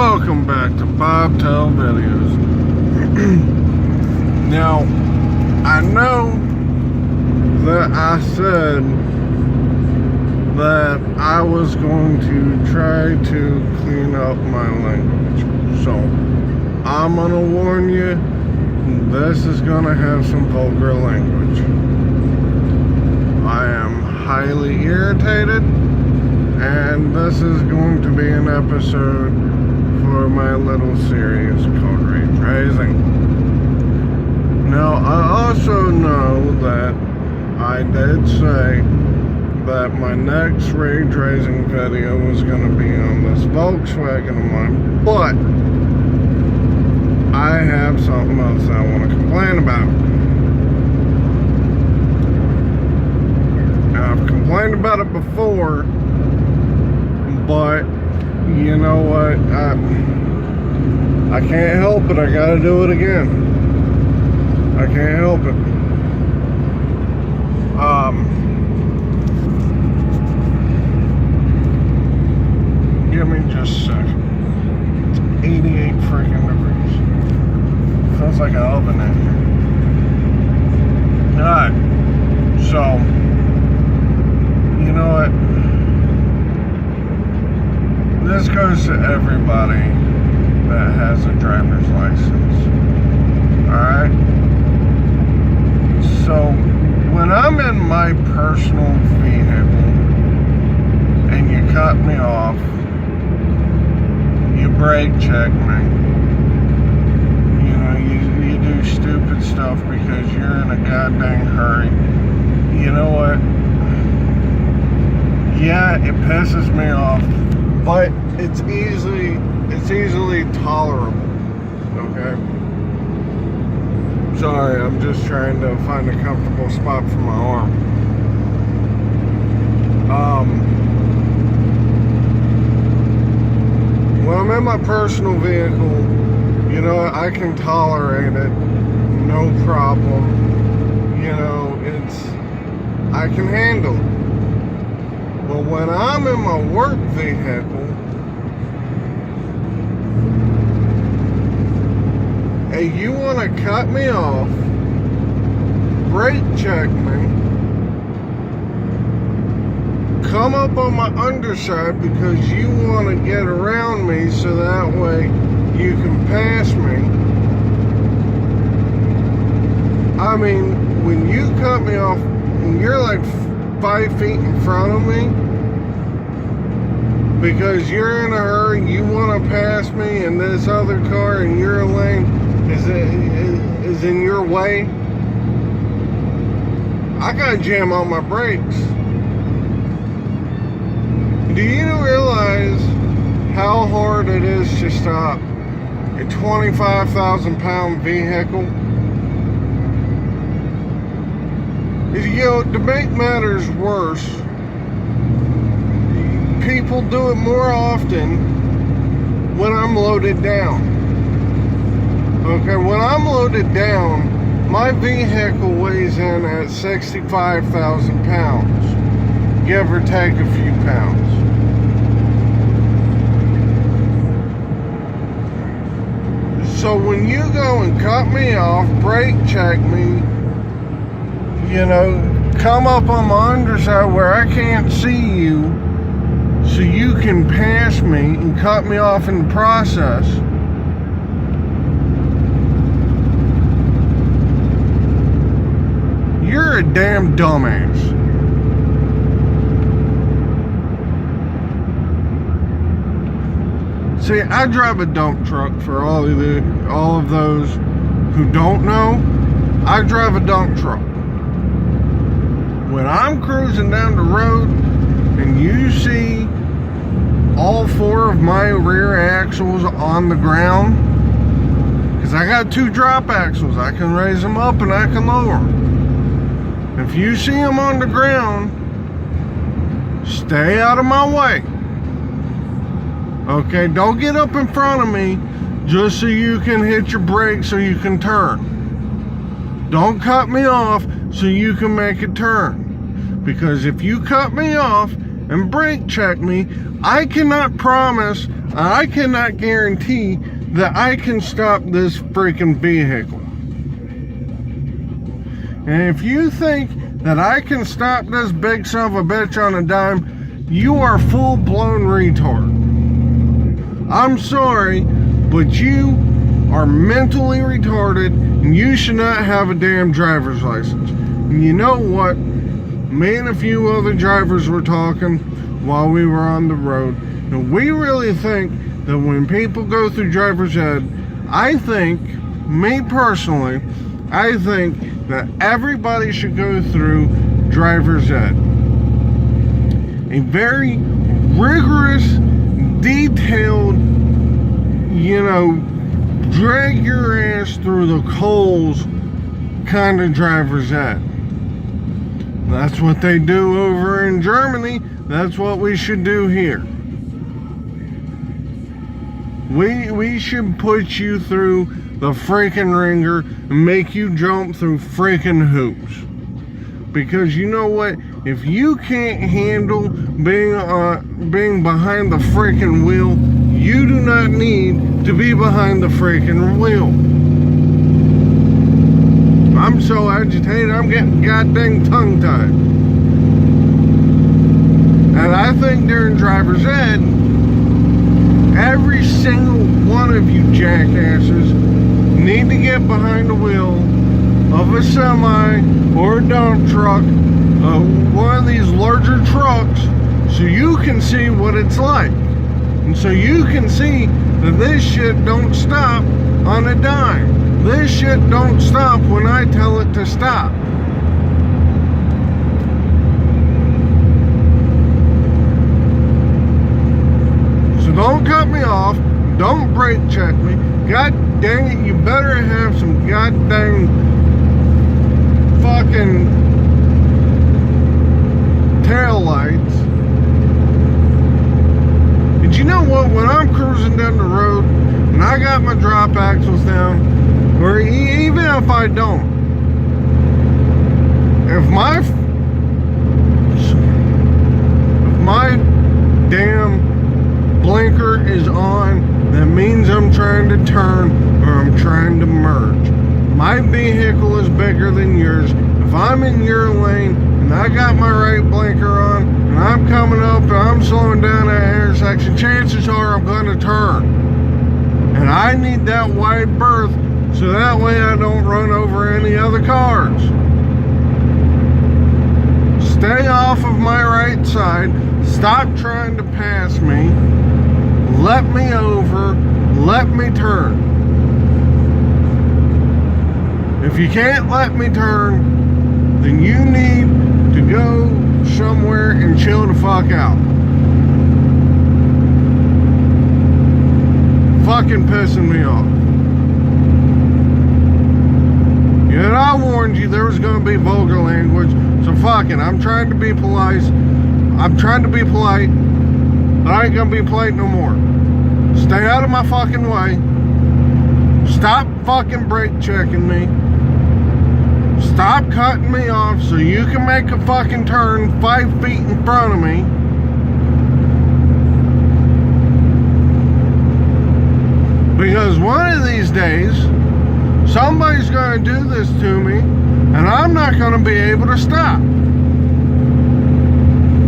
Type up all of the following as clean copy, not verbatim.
welcome back to Bobtail videos. Now, I know that I said that I was going to try to clean up my language. So, I'm gonna warn you, this is gonna have some vulgar language. I am highly irritated, and this is going to be an episode for my little series called Rage Raising. Now, I also know that I did say that my next Rage Raising video was going to be on this Volkswagen of mine, but I have something else I want to complain about. Now, I've complained about it before, but you know what, I can't help it. I gotta do it again. I can't help it. Give me just a second. It's 88 freaking degrees. Feels like an oven in here. Alright, so you know what? This goes to everybody that has a driver's license. Alright? So, when I'm in my personal vehicle and you cut me off, you brake check me, you know, you do stupid stuff because you're in a goddamn hurry. You know what? Yeah, it pisses me off. But it's easily tolerable, okay? Sorry, I'm just trying to find a comfortable spot for my arm. When I'm in my personal vehicle, you know, I can tolerate it, no problem. You know, I can handle it. But when I'm in my work vehicle, and you want to cut me off, brake check me, come up on my underside because you want to get around me so that way you can pass me. I mean, when you cut me off, when you're like 5 feet in front of me because you're in a hurry, you want to pass me, and this other car in your lane is in your way, I gotta jam on my brakes. Do you realize how hard it is to stop a 25,000-pound vehicle? You know, to make matters worse, people do it more often when I'm loaded down. Okay, when I'm loaded down, my vehicle weighs in at 65,000 pounds, give or take a few pounds. So when you go and cut me off, brake check me, you know, come up on my underside where I can't see you so you can pass me and cut me off in the process, you're a damn dumbass. See, I drive a dump truck. For all of those who don't know, I drive a dump truck. When I'm cruising down the road and you see all 4 of my rear axles on the ground, because I got 2 drop axles, I can raise them up and I can lower them. If you see them on the ground, stay out of my way. Okay, don't get up in front of me just so you can hit your brakes so you can turn. Don't cut me off so you can make a turn. Because if you cut me off and brake check me, I cannot promise I cannot guarantee that I can stop this freaking vehicle. And if you think that I can stop this big son of a bitch on a dime, you are full-blown retard. I'm sorry, but you are mentally retarded and you should not have a damn driver's license. And you know what? Me and a few other drivers were talking while we were on the road, and we really think that when people go through driver's ed, I think, me personally, I think that everybody should go through driver's ed. A very rigorous, detailed, drag your ass through the coals kind of driver's ed. That's what they do over in Germany. That's what we should do here. We should put you through the freaking ringer and make you jump through freaking hoops. Because you know what? If you can't handle being behind the freaking wheel, you do not need to be behind the freaking wheel. I'm so agitated, I'm getting goddamn tongue-tied. And I think during driver's ed, every single one of you jackasses need to get behind the wheel of a semi or a dump truck, one of these larger trucks, so you can see what it's like. And so you can see that this shit don't stop on a dime. This shit don't stop when I tell it to stop. So don't cut me off. Don't brake check me. God dang it, you better have some goddamn fucking tail lights. And you know what? When I'm cruising down the road and I got my drop axles down, or even if I don't, if my damn blinker is on, that means I'm trying to turn or I'm trying to merge. My vehicle is bigger than yours. If I'm in your lane and I got my right blinker on and I'm coming up and I'm slowing down at an intersection, chances are I'm going to turn. And I need that wide berth so that way I don't run over any other cars. Stay off of my right side. Stop trying to pass me. Let me over. Let me turn. If you can't let me turn, then you need to go somewhere and chill the fuck out. Fucking pissing me off. Yet I warned you there was going to be vulgar language, so fuck it. I'm trying to be polite. I'm trying to be polite, but I ain't going to be polite no more. Stay out of my fucking way. Stop fucking brake checking me. Stop cutting me off so you can make a fucking turn 5 feet in front of me. Because one of these days, somebody's going to do this to me, and I'm not going to be able to stop.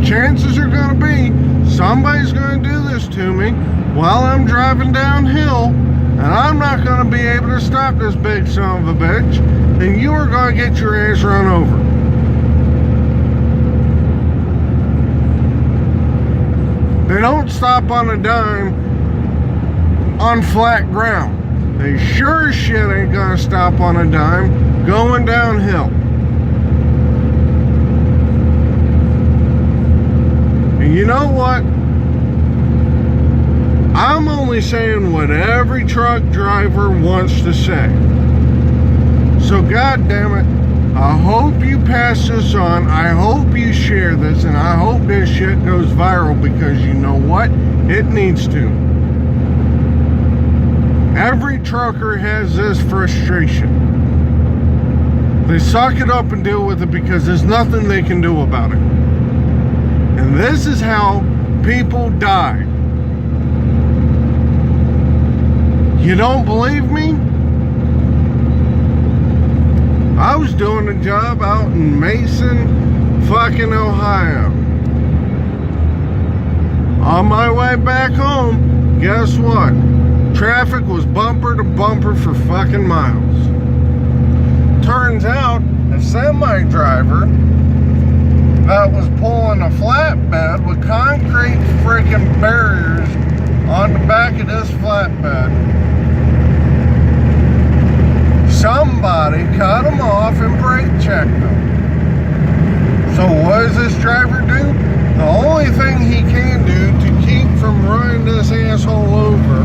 Chances are going to be somebody's going to do this to me while I'm driving downhill, and I'm not going to be able to stop this big son of a bitch, and you are going to get your ass run over. They don't stop on a dime on flat ground. They sure as shit ain't going to stop on a dime going downhill. And you know what? I'm only saying what every truck driver wants to say. So God damn it, I hope you pass this on. I hope you share this, and I hope this shit goes viral, because you know what? It needs to. Every trucker has this frustration. They suck it up and deal with it because there's nothing they can do about it. And this is how people die. You don't believe me? I was doing a job out in Mason, fucking Ohio. On my way back home, guess what? Traffic was bumper to bumper for fucking miles. Turns out, a semi-driver that was pulling a flatbed with concrete freaking barriers on the back of this flatbed. Somebody cut him off and brake checked him. So what does this driver do? The only thing he can do to keep from running this asshole over,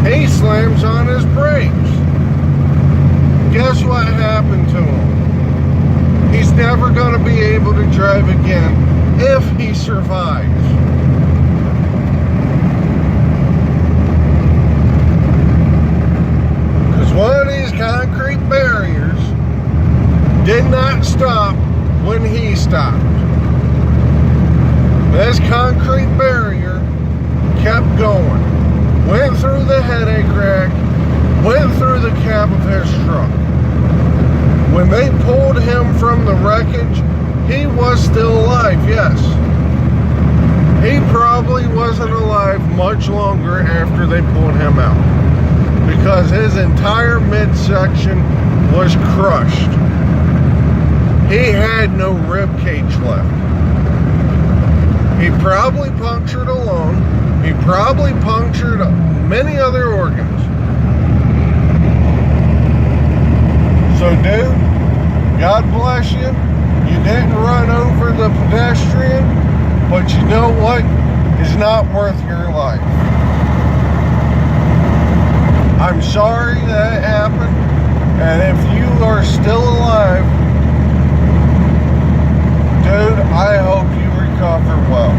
he slams on his brakes. Guess what happened to him? He's never going to be able to drive again if he survives. Because one of these concrete barriers did not stop when he stopped. This concrete barrier kept going. Went through the headache rack, went through the cab of his truck. When they pulled him from the wreckage, he was still alive, yes. He probably wasn't alive much longer after they pulled him out, because his entire midsection was crushed. He had no rib cage left. He probably punctured a lung. He probably punctured many other organs. So dude, God bless you. You didn't run over the pedestrian, but you know what? It's not worth your life. I'm sorry that happened, and if you are still alive, dude, I hope you recover well.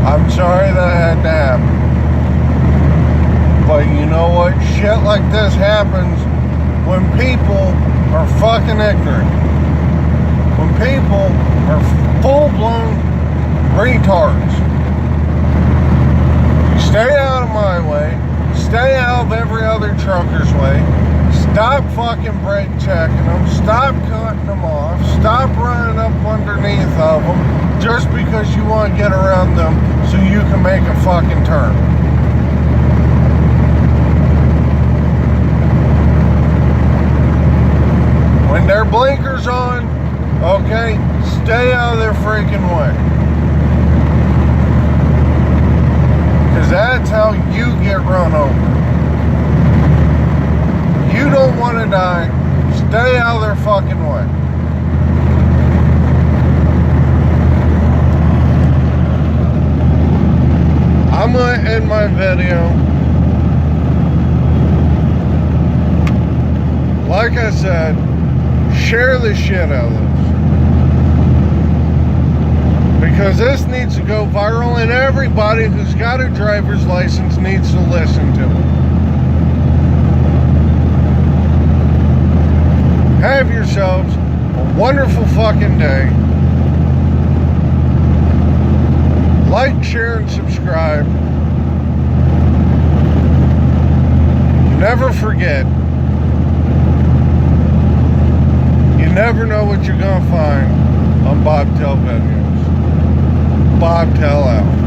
I'm sorry that had to happen. But you know what? Shit like this happens when people are fucking ignorant. When people are full-blown retards. Stay out of my way. Stay out of every other trucker's way. Stop fucking brake checking them. Stop cutting them off. Stop running up underneath of them just because you want to get around them so you can make a fucking turn. When their blinkers on, okay, stay out of their freaking way. Because that's how you get run over. You don't want to die, stay out of their fucking way. I'm going to end my video. Like I said, share the shit out of this. Because this needs to go viral, and everybody who's got a driver's license needs to listen to it. Have yourselves a wonderful fucking day. Like, share, and subscribe. Never forget, you never know what you're going to find on Bobtail videos. Bobtail out.